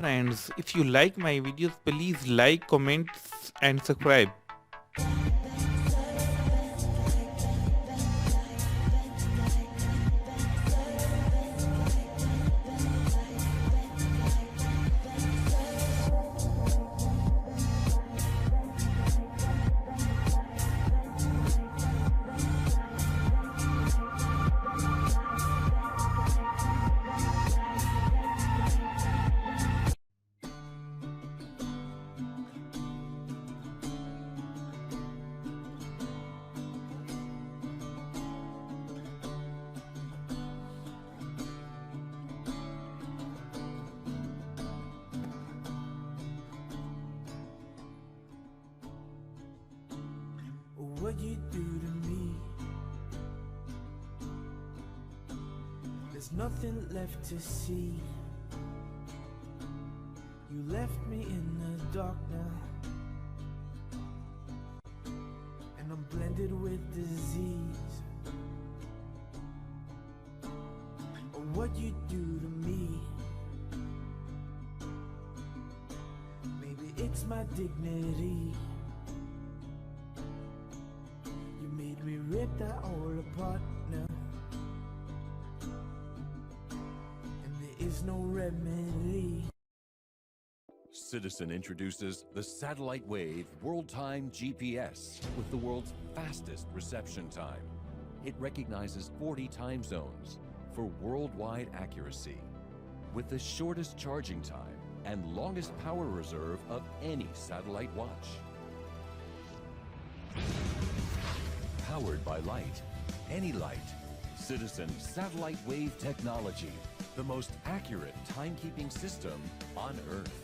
friends, if you like my videos, please like, comment and subscribe. What you do to me, there's nothing left to see. You left me in the dark now, and I'm blended with disease. What you do to me, maybe it's my dignity. We ripped that all apart now, and there is no remedy. Citizen introduces the Satellite Wave World Time GPS with the world's fastest reception time. It recognizes 40 time zones for worldwide accuracy, with the shortest charging time and longest power reserve of any satellite watch. Powered by light, any light. Citizen Satellite Wave Technology, the most accurate timekeeping system on Earth.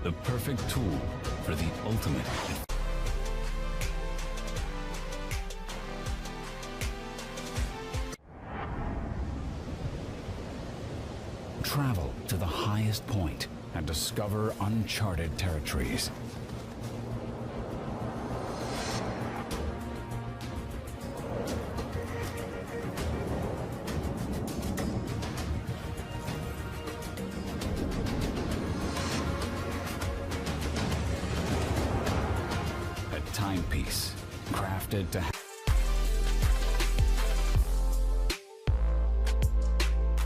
The perfect tool for the ultimate. Travel to the highest point and discover uncharted territories. Timepiece, crafted to